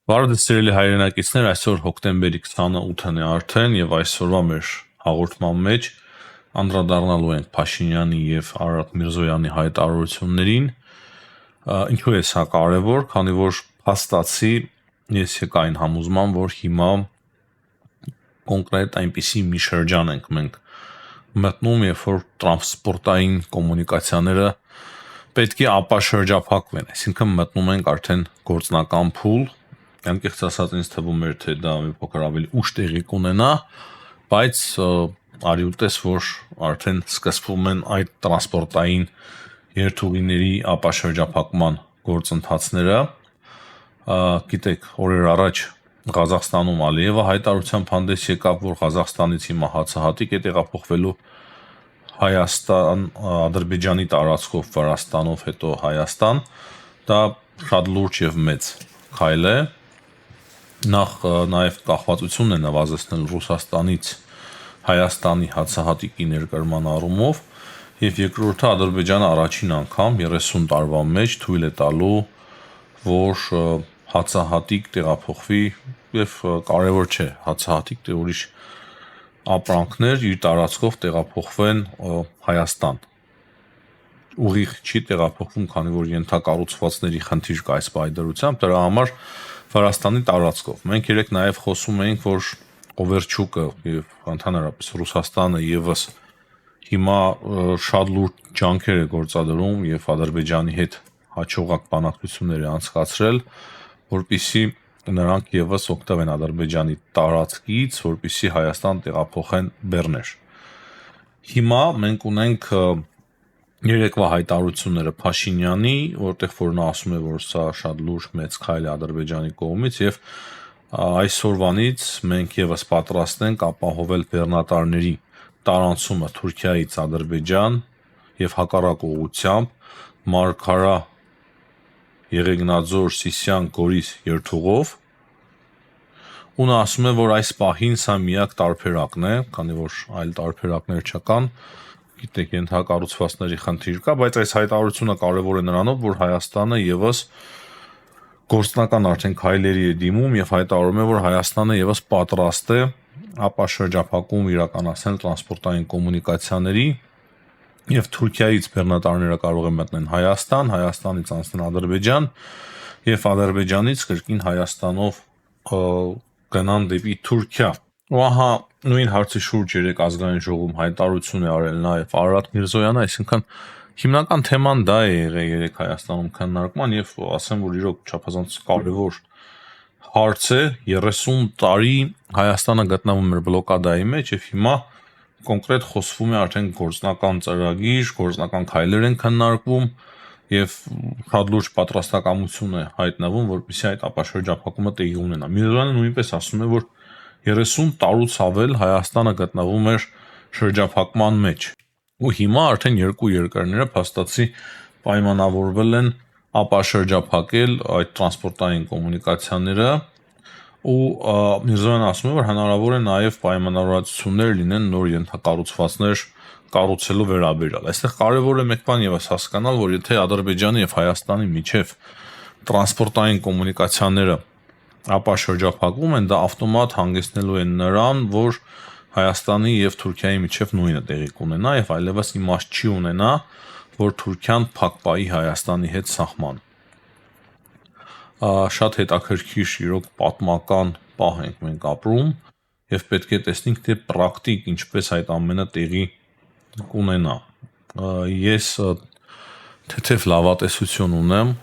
Բարև սիրելի հայրենակիցներ, այսօր հոկտեմբերի 28-ն է արդեն եւ այսօրվա մեր հաղորդման մեջ անդրադառնալու ենք Փաշինյանի եւ Արարատ Միրզոյանի հայտարարություններին։ Ինչու է սա կարևոր, քանի որ փաստացի ես եկա այն համոզման, որ հիմա կոնկրետ այնպիսի մի շրջան ենք մենք մտնում, երբ որ տրանսպորտային կոմունիկացիաները պետք է ապաշրջափակվեն, այսինքն մտնում ենք արդեն գործնական փուլ։ Անկեղծ ասած ինձ թվում էր, թե դա մի փոքր ավելի ուշ տեղի կունենա, բայց արի ու տես, որ արդեն սկսվում են այդ տրանսպորտային երթուղիների ապաշրջափակման գործընթացները։ Գիտեք, օրեր առաջ Ղազախստանում Ալիևը հայտարարությամբ հանդես եկավ, որ Ղազախստանից հիմա հացահատիկ է տեղափոխվելու Հայաստան, Ադրբեջանի տարածքով Վրաստանով, հետո Հայաստան։ Դա շատ լուրջ եւ մեծ քայլ է։ Նախ նաև կախվածությունն է նվազեցնել Ռուսաստանից Հայաստանի հացահատիկի ներկրման առումով եւ երկրորդը Ադրբեջանը առաջին անգամ 30 տարվա մեջ թույլ է տալու, որ հացահատիկ տեղափոխվի եւ կարեւոր չէ հացահատիկ դե ուրիշ ապրանքներ իր տարածքով տեղափոխվեն Հայաստան։ Ուղիղ չի տեղափոխվում, քանի որ ենթակառուցվածքների խնդիր կա այս պայդրությամբ, դրա համար Վրաստանի տարածքով։ Մենք երեք նաև խոսում էինք, որ Օվերչուկը եւ ընդհանրապես Ռուսաստանը եւս հիմա շատ լուրջ ջանքեր է գործադրում եւ Ադրբեջանի հետ հաջողակ բանակցություններ է անցկացրել, որպիսի նրանք եւս օգտվեն Ադրբեջանի տարածքից, որպիսի Հայաստան տեղափոխեն բեռներ։ Հիմա մենք ունենք երեկվա հայտարարությունները Փաշինյանի, որտեղ որ նա ասում է, որ սա շատ լուրջ մեծ քայլ է Ադրբեջանի կողմից եւ այսօրվանից մենք եւս պատրաստ ենք ապահովել բեռնատարների տարանցումը Թուրքիայից Ադրբեջան եւ հակառակ ուղղությամբ Մարգարա Եղեգնաձոր Սիսիան Գորիս երթուղով։ Ու նա ասում է, որ այս պահին սա միակ տարբերակն է, քանի որ այլ տարբերակներ չկան։ Գիտեք, ենթակառուցվածքների խնդիր կա, բայց այս հայտարարությունը կարևոր է նրանով, որ Հայաստանը եւս գործնական արդեն քայլերի է դիմում եւ հայտարարում է, որ Հայաստանը եւս պատրաստ է ապաշրջափակում իրականացնել տրանսպորտային կոմունիկացիաների եւ Թուրքիայից բեռնատարները կարող են մտնել Հայաստան, Հայաստանից անցնել Ադրբեջան եւ Ադրբեջանից կրկին Հայաստանով գնան դեպի Թուրքիա։ Ու ահա նույն հարցի շուրջ երեք ազգային ժողովում հայտարարություն է արել նաև Արարատ Միրզոյանը, այսինքն հիմնական թեման դա է եղել երեք Հայաստանում քննարկման եւ ասեմ, որ իրոք չափազանց կարեւոր հարց է։ 30 տարի Հայաստանը գտնվում էր բլոկադայի մեջ եւ հիմա կոնկրետ խոսվում է արդեն գործնական ծրագիր, գործնական քայլեր են քննարկվում եւ շատ լուրջ պատրաստակամություն է հայտնվում, որպեսզի այդ ապաշրջափակումը տեղի ունենա։ Միրզոյանը նույնպես ասում է, որ 30 տարուց ավել Հայաստանը գտնվում էր շրջափակման մեջ։ Ու հիմա արդեն երկու երկրները փաստացի պայմանավորվել են ապաշրջափակել այդ տրանսպորտային կոմունիկացիաները ու Միրզոյանը ասում է, որ հնարավոր է նաև պայմանավորվածություններ լինեն նոր ենթակառուցվածքներ կառուցելու վերաբերյալ։ Այստեղ կարևոր է մեկ բան եւս հասկանալ, որ եթե Ադրբեջանի եւ Հայաստանի միջև տրանսպորտային կոմունիկացիաները ապաշրջափակվում են, դա ավտոմատ հանգեցնելու է նրան, որ Հայաստանի եւ Թուրքիայի միջև նույնը տեղի կունենա եւ այլևս իմաստ չի ունենա, որ Թուրքիան փակ պահի Հայաստանի հետ սահման։ Շատ հետաքրքիր իրոք պատմական պահ ենք մենք ապրում եւ պետք է տեսնենք թե պրակտիկ ինչպես այդ ամենը տեղի կունենա։ Ես թեթև լավատեսություն ունեմ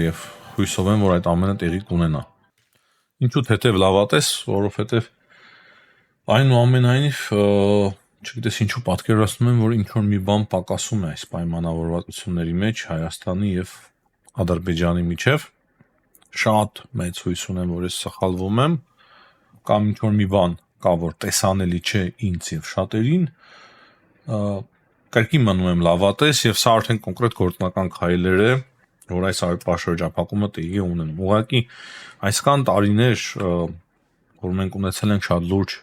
եւ հույսով եմ, որ այդ ամենը տեղի կունենա։ Ինչու թեթև լավատես, որովհետեւ այնուամենայնիվ չգիտես ինչու պատկերացնում եմ, որ ինչ որ մի բան պակասում է այս պայմանավորվածությունների մեջ Հայաստանի եւ Ադրբեջանի միջև։ Շատ մեծ հույս ունեմ, որ ես սխալվում եմ, կամ ինչ որ մի բան կա, որ տեսանելի չէ ինձ եւ շատերին, կրկին մնում եմ լավատես եւ սա արդեն կոնկրետ գործնական քայլեր է, որ այս ապաշրջափակումը տեղի ունենում։ Ուղղակի այսքան տարիներ, որ մենք ունեցել ենք շատ լուրջ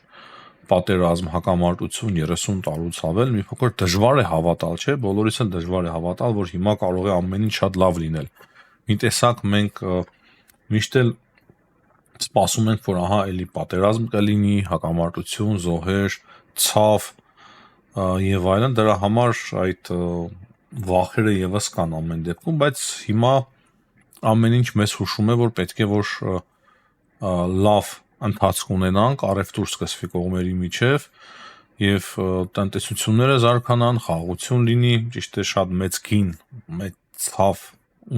պատերազմ, հակամարտություն 30 տարուց ավել, մի փոքր դժվար է հավատալ, չէ՞, բոլորիս էլ դժվար է հավատալ, որ հիմա կարող է ամեն ինչ շատ լավ լինել։ Մի տեսակ մենք միշտ էլ Սպասում ենք, որ ահա էլի պատերազմ կլինի, հակամարտություն, զոհեր, ցավ եւ այլն, դրա համար այդ վախերը եւս կան ամեն դեպքում, բայց հիմա ամեն ինչ մեզ հուշում է, որ պետք է որ լավ ընթացք ունենանք, առևտուր սկսվի կողմերի միջև եւ տնտեսությունները զարգանան, խաղաղություն լինի, ճիշտ է, շատ մեծ գին, մեծ ցավ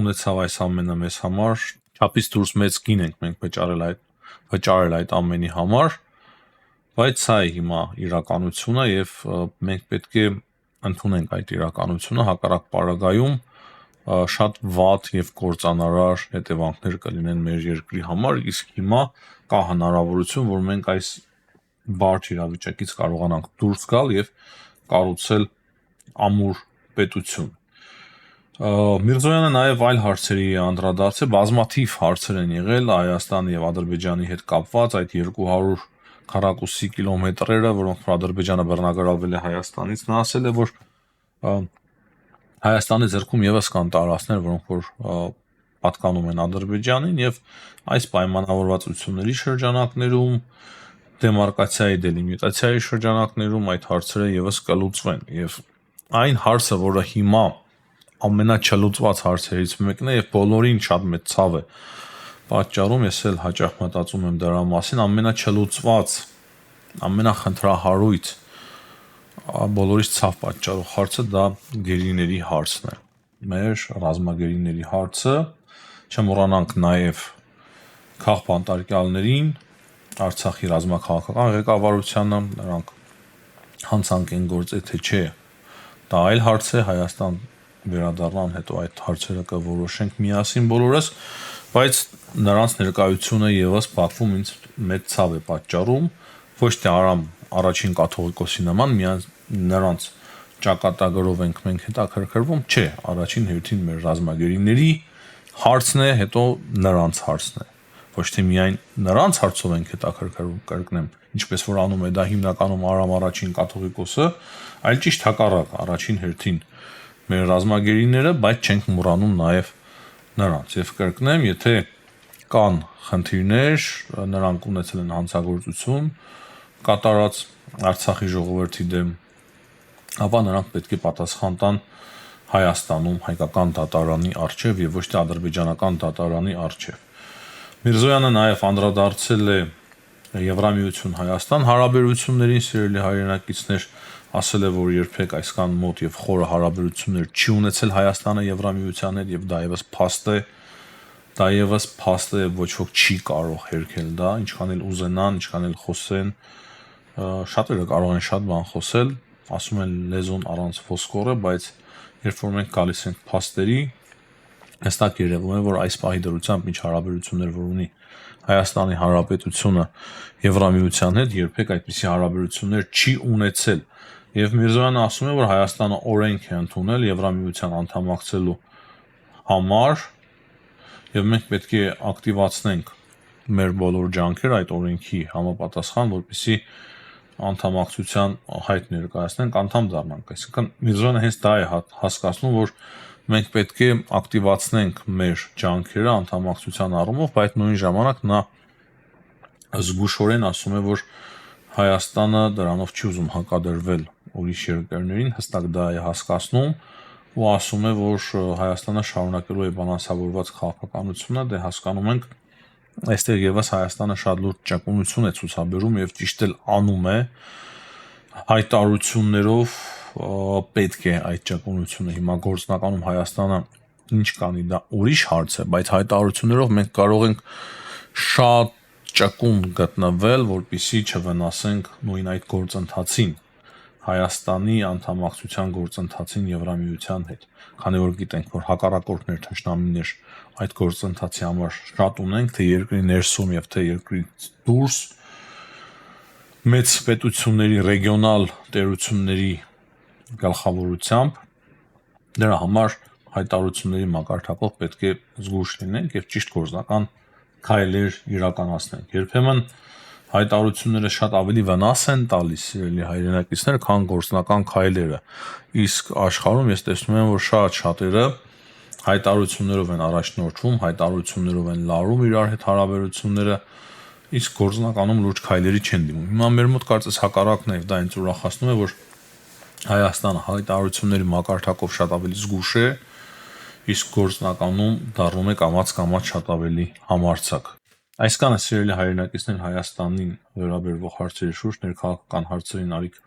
ունեցավ այս ամենը մեզ համար, չափից դուրս մեծ գին ենք մենք վճարել այդ ամենի համար, բայց սա է հիմա իրականությունը եւ մենք պետք է ընդունենք այդ իրականությունը, հակառակ պարագայում շատ վատ եւ կործանարար հետևանքներ կլինեն մեր երկրի համար, իսկ հիմա կա հնարավորություն, որ մենք այս բարդ իրավիճակից կարողանանք դուրս գալ եւ կառուցել ամուր պետություն։ Միրզոյանը նաև այլ հարցերի է անդրադարձել, բազմաթիվ հարցեր են եղել Հայաստանի եւ Ադրբեջանի հետ կապված, այդ 200 քառակուսի կիլոմետրերը, որոնք Ադրբեջանը բռնագրավել է Հայաստանից, նա ասել է, որ Հայաստանի ձեռքում եւս կան տարածքներ, որոնք որ պատկանում են Ադրբեջանին եւ այս պայմանավորվածությունների շրջանակներում դեմարկացիայի դելիմիտացիայի շրջանակներում այդ հարցերը եւս կլուծվեն եւ այն հարցը, որը հիմա ամենաչլուծված հարցերից մեկն է եւ բոլորին շատ մեծ ցավ է պատճառում, ես էլ հաճախ մտածում եմ դրա մասին, ամենաչլուծված, ամենախնդրահարույց բոլորից ցավ պատճառող հարցը դա գերիների հարցն է, մեր ռազմագերիների հարցը, չմոռանանք նաեւ քաղբանտարկյալներին, Արցախի ռազմաքաղաքական ղեկավարությանը, նրանք հանցանք են գործել, թե չէ, դա այլ հարց է, Հայաստան վերադառնան հետո այդ հարցերը կորոշենք միասին բոլորս, բայց նրանց ներկայությունը եւս Բաքվում ինձ մեծ ցավ է պատճառում, ոչ թե Արամ առաջին կաթողիկոսի նման, նրանց ճակատագրով ենք մենք հետաքրքրվում, չէ, առաջին հերթին մեր ռազմագերիների հարցն է, հետո նրանց հարցն է, ոչ թե միայն նրանց հարցով ենք հետաքրքրվում, կրկնեմ, ինչպես որ անում է դա հիմնականում Արամ առաջին կաթողիկոսը, այլ ճիշտ հակառակ, առաջին հերթին մեր ռազմագերիները, բայց չենք մոռանում նաև նրանց։ Եվ կրկնեմ, եթե կան խնդիրներ, նրանք ունեցել են հանցագործություն կատարած Արցախի ժողովրդի դեմ, ապա նրանք պետք է պատասխան տան Հայաստանում հայկական դատարանի առջև եւ ոչ թե ադրբեջանական դատարանի առջև։ Միրզոյանը նաև անդրադարձել է Եվրամիություն Հայաստան հարաբերություններին, սիրելի հայրենակիցներ, ասել է, որ երբեք այսքան մոտ եւ խորը հարաբերություններ չի ունեցել Հայաստանը Եվրամիության հետ եւ դա եւս փաստ է, ոչ ոք չի կարող հերքել դա, ինչքան էլ ուզենան, ինչքան էլ խոսեն, շատերը կարող են շատ բան խոսել, ասում են լեզուն առանց ոսկորը, բայց երբ որ մենք գալիս ենք փաստերի, հստակ երևում է, որ այս պահի դրությամբ ինչ հարաբերություններ որ ունի Հայաստանի Հանրապետությունը Եվրամիության հետ, երբեք այդպիսի հարաբերություններ չի ունեցել։ Եվ Միրզոյանը ասում է, որ Հայաստանը օրենք է ընդունել Եվրամիության անդամակցելու համար, եւ մենք պետք է ակտիվացնենք մեր բոլոր ջանքերը այդ օրենքի համապատասխան, որպեսզի անդամակցության հայտ ներկայացնենք, անդամ դառնանք։ Այսինքն Միրզոյանը հենց դա է հասկացնում, որ մենք պետք է ակտիվացնենք մեր ջանքերը անդամակցության առումով, բայց նույն ժամանակ նա զգուշորեն ասում է, որ Հայաստանը դրանով չի ուզում հակադրվել ուրիշ երկրներին, հստակ դա է հասկացնում ու ասում է, որ Հայաստանը շարունակելու է բալանսավորված քաղաքականությունը, դե հասկանում ենք, այստեղ եւս Հայաստանը շատ լուրջ ճկունություն է ցուցաբերում եւ ճիշտ էլ անում է հայտարարություններով պետք է այդ ճկունությունը հիմա գործնականում Հայաստանը ինչ կանի դա ուրիշ հարց է, բայց հայտարարություններով մենք կարող ենք շատ ճկուն գտնվել, որպեսզի չվնասենք նույն այդ գործընթացին, Հայաստանի անդամակցության գործընթացին Եվրամիության հետ, քանի որ գիտենք, որ հակառակորդներ, թշնամիներ այդ գործընթացի համար շատ ունենք, թե երկրի ներսում եւ թե երկրից դուրս մեծ պետությունների ռեգիոնալ տերությունների գլխավորությամբ դրա համար հայտարարությունների մակարդակով պետք է զգույշ լինենք եւ ճիշտ գործնական քայլեր իրականացնենք։ Երբեմն հայտարարությունները շատ ավելի վնաս են տալիս, սիրելի հայրենակիցներ, քան գործնական քայլերը։ Իսկ աշխարհում ես տեսնում եմ, որ շատ շատերը հայտարարություններով են առաջնորդվում, հայտարարություններով են լարում իրար հետ հարաբերությունները, իսկ գործնականում լուրջ քայլերի չեն դիմում։ Հիմա մեր մոտ կարծես հակառակն է, դա ինձ ուրախացնում է, որ Հայաստանը հայտարարությունների մակարդակով շատ ավելի զգուշ է, իսկ գործնականում դառնում է կամաց շատ ավելի համարձակ։ Այսքանը սիրելի հայրենակիցներ Հայաստանին վերաբերող հարցերի շուրջ ներքաղաքական հարցերին արիք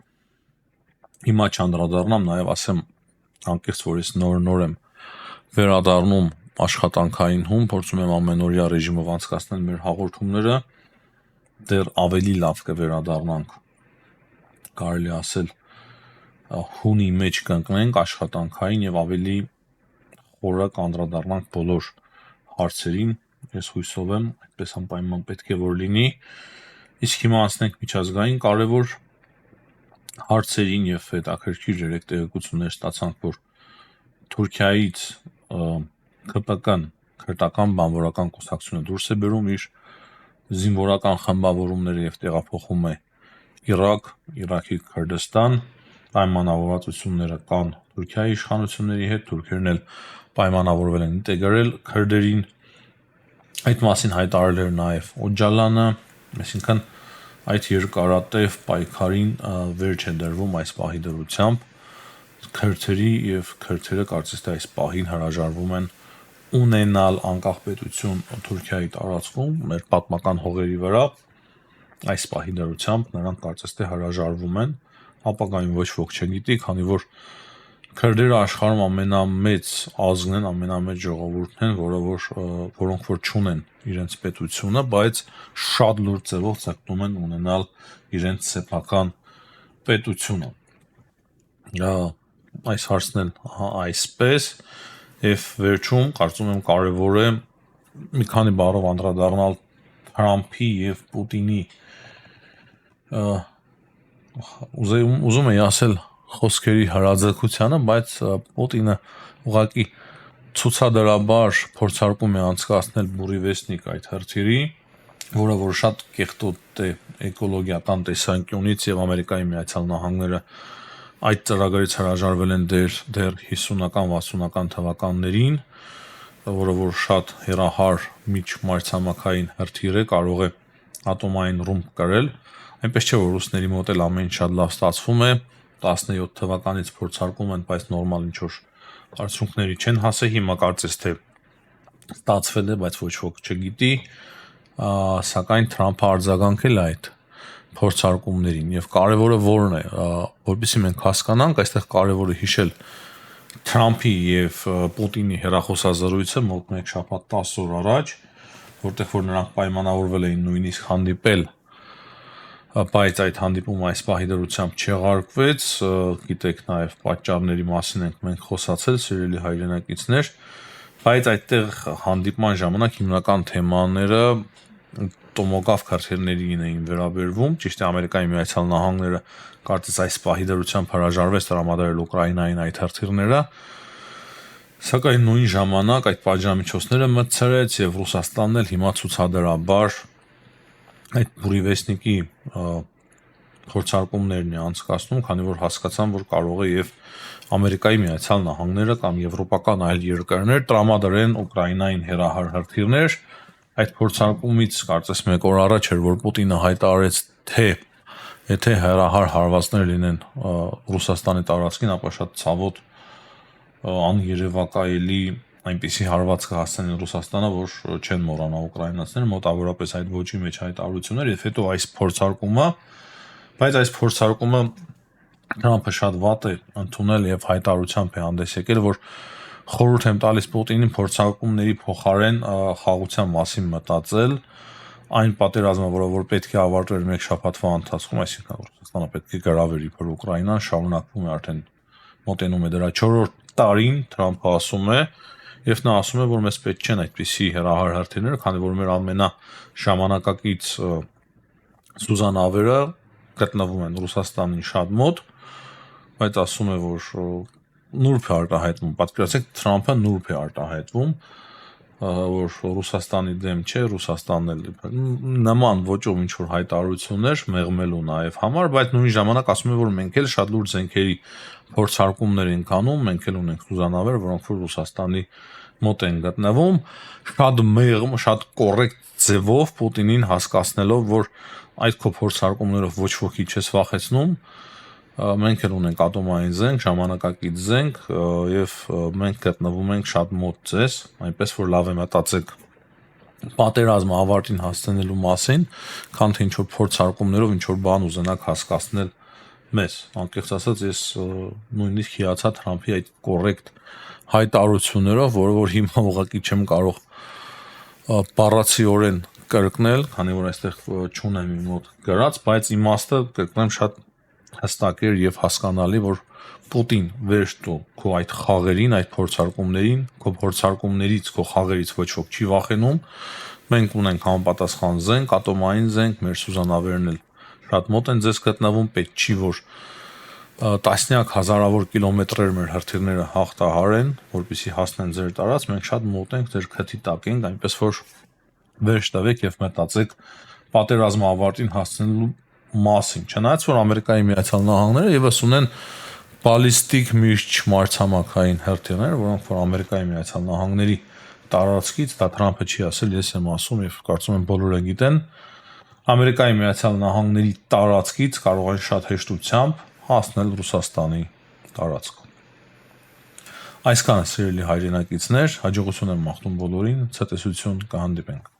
հիմա չանդրադառնամ, նաև ասեմ անկեղծ որ ես նոր եմ վերադառնում աշխատանքային հում, փորձում եմ ամենօրյա ռեժիմով անցկացնել մեր հաղորդումները, դեռ ավելի լավ կվերադառնանք, կարելի ասել հունի մեջ կընկնենք աշխատանքային եւ ավելի խորը կանդրադառնանք բոլոր հարցերին, ես հույսով եմ, այդպես անպայման պետք է որ լինի, իսկ հիմա անցնենք միջազգային կարևոր հարցերին եւ հետաքրքիր երեք տեղեկություններ ստացանք, որ Թուրքիայից ԿՊԿ-ն քրտական բանվորական կուսակցությունը դուրս է բերում իր զինվորական խմբավորումները եւ տեղափոխում է Իրաք, Իրաքի Քրդստան, պայմանավորվածությունները կան Թուրքիայի իշխանությունների հետ, թուրքերն էլ պայմանավորվել են ինտեգրել քրդերին, այդ մասին հայտարարել էր նաեւ Օջալանը, այսինքն այդ երկարատև պայքարին վերջ է դրվում այս պահի դրությամբ քրդերի եւ քրդերը կարծես թե այս պահին հրաժարվում են ունենալ անկախ պետություն Թուրքիայի տարածքում մեր պատմական հողերի վրա այս պահի դրությամբ նրանք կարծես թե հրաժարվում են ապագայում ոչ ոք չգիտի քանի որ քրդերը աշխարհում ամենամեծ ազգն են ամենամեծ ժողովուրդն են որոնք որ չունեն իրենց պետությունը բայց շատ լուրջ ձևով ցկտում են ունենալ իրենց սեփական պետությունը այս հարցն էլ այսպես եւ վերջում կարծում եմ կարեւոր է մի քանի բառով անդրադառնալ Թրամփի եւ Պուտինի ուզում եի ասել խոսքերի հրաձգությանը, բայց Պուտինը ուղղակի ցուցադրաբար փորձարկում է անցկացնել բուրի վեսնիկ այդ հրթիռի, որը որ շատ կեղտոտ է էկոլոգիական տեսանկյունից եւ Ամերիկայի Միացյալ Նահանգները այդ ծրագրից հրաժարվել են դեռ 50-ական 60-ական թվականներին, որը որ շատ հեռահար միջմայրցամաքային հրթիռ է, կարող է ատոմային ռումբ կրել, այնպես չէ որ ռուսների մոտ էլ ամեն շատ լավ ստացվում է 17 թվականից փորձարկում են, բայց նորմալ ինչ որ արդյունքների չեն հասել, հիմա կարծես թե ստացվել է, բայց ոչ ոք չգիտի, սակայն Թրամփը արձագանքել է այդ փորձարկումներին եւ կարեւորը որն է, որովհետեւ մենք հասկանանք, այստեղ կարեւոր է հիշել Թրամփի եւ Պուտինի հեռախոսազրույցը մոտ 1 շաբաթ 10 օր առաջ, որտեղ որ նրանք պայմանավորվել էին նույնիսկ հանդիպել բայց այդ հանդիպումը այս պահի դրությամբ չեղարկվեց, գիտեք նաև պատճառների մասին ենք մենք խոսացել, սիրելի հայրենակիցներ, բայց այդտեղ հանդիպման ժամանակ հիմնական թեմաները տոմոգավ քարթերներին էին վերաբերվում, ճիշտ է Ամերիկայի Միացյալ Նահանգները կարծես այս պահի դրությամբ հրաժարվեց տրամադրել Ուկրաինային այդ հրթիռները, սակայն նույն ժամանակ այդ պատժամիջոցները մտցրեց եւ Ռուսաստանն էլ հիմա ցուցադրաբար այդ բուրի վեսնիկի փորձարկումներն է անցկացնում, քանի որ հասկացան, որ կարող է եւ Ամերիկայի Միացյալ Նահանգները կամ եվրոպական այլ երկրներ տրամադրեն Ուկրաինային հեռահար հրթիռներ, այդ փորձարկումից կարծես 1 օր առաջ էր, որ Պուտինը հայտարարեց, թե եթե հեռահար հարվածներ լինեն Ռուսաստանի տարածքին, ապա շատ ցավոտ աներևակայելի այնպիսի հարված կհասցնեն Ռուսաստանը, որ չեն մոռանա ուկրաինացիները, մոտավորապես այդ ոչի մեջ հայտարարություններ, եւ հետո այս փորձարկումը, բայց այս փորձարկումը Թրամփը շատ վատ է ընդունել եւ հայտարարությամբ է հանդես եկել, որ խորհուրդ եմ տալիս Պուտինին փորձարկումների փոխարեն խաղաղության մասին մտածել, այն պատերազմը, որը որ պետք է ավարտվեր 1 շաբաթվա ընթացքում, այսինքն Ռուսաստանը պետք է գրավեր իբր Ուկրաինան, շարունակվում է արդեն մոտենում է դրա 4-րդ տարին, Թրամփը ասում է, եւ նա ասում է, որ մեզ պետք չեն այդպիսի հեռահար հրթիռներ, քանի որ մեր ամենաժամանակակից սուզանավերը գտնվում են Ռուսաստանին շատ մոտ, բայց ասում է, որ նուրբ է արտահայտվում, պատկերացրեք Թրամփը նուրբ է արտահայտվում, որ Ռուսաստանի դեմ չէ, Ռուսաստանն էլ նման ոճով ինչ որ հայտարարություններ մեղմելու նաեւ համար, բայց նույն ժամանակ ասում է, որ մենք էլ շատ լուրջ զենքերի փորձարկումներ ենք անում, մենք էլ ունենք սուզանավեր, որոնք որ Ռուսաստանի մոտ են գտնվում, շատ մեղմ, շատ կոռեկտ ձևով Պուտինին հասկացնելով, որ այդ քո փորձարկումներով ոչ ոքի չես վախեցնում, մենք էլ ունենք ատոմային զենք, ժամանակակից զենք եւ մենք գտնվում ենք շատ մոտ ձեզ, այնպես որ լավ է մտածեք պատերազմը ավարտին հասցնելու մասին, քան թե ինչ-որ փորձարկումներով ինչ-որ բան ուզենաք հասկացնել մեզ։ Անկեղծ ասած, ես նույնիսկ հիացա Թրամփի այդ կոռեկտ հայտարարություններով, որը որ հիմա ուղղակի չեմ կարող բառացիորեն կրկնել, քանի որ այստեղ չունեմ իմ մոտ գրած, բայց իմաստը կրկնեմ շատ հստակ էր եւ հասկանալի, որ Պուտին վերջ տու քո այդ խաղերին, այդ փորձարկումներին, քո փորձարկումներից, քո խաղերից ոչ ոք չի վախենում։ Մենք ունենք համապատասխան զենք, ատոմային զենք, մեր սուզանավերն էլ շատ մոտ են ձեզ գտնվում, պետք չի որ տասնյակ հազարավոր կիլոմետրեր մեր հրթիռները հաղթահարեն, որպեսզի հասնեն ձեր տարած, մենք շատ մոտ ենք, ձեր քթի տակ ենք, այնպես որ վերջ տվեք եւ մտածեք պատերազմը ավարտին հասնելու մասին։ Չնայած որ Ամերիկայի Միացյալ Նահանգները եւս ունեն բալիստիկ միշտ մարտհամակային հրթիռներ, որոնք որ Ամերիկայի Միացյալ Նահանգների տարածքից, դա Թրամփը չի ասել, ես եմ ասում եւ կարծում եմ բոլորը գիտեն, Ամերիկայի Միացյալ Նահանգների տարածքից կարող են շատ հեշտությամբ հասնել Ռուսաստանի տարածք։ Այսքանը սիրելի հայրենակիցներ, հաջողություն եմ մաղթում բոլորին, ցտեսություն, կհանդիպենք։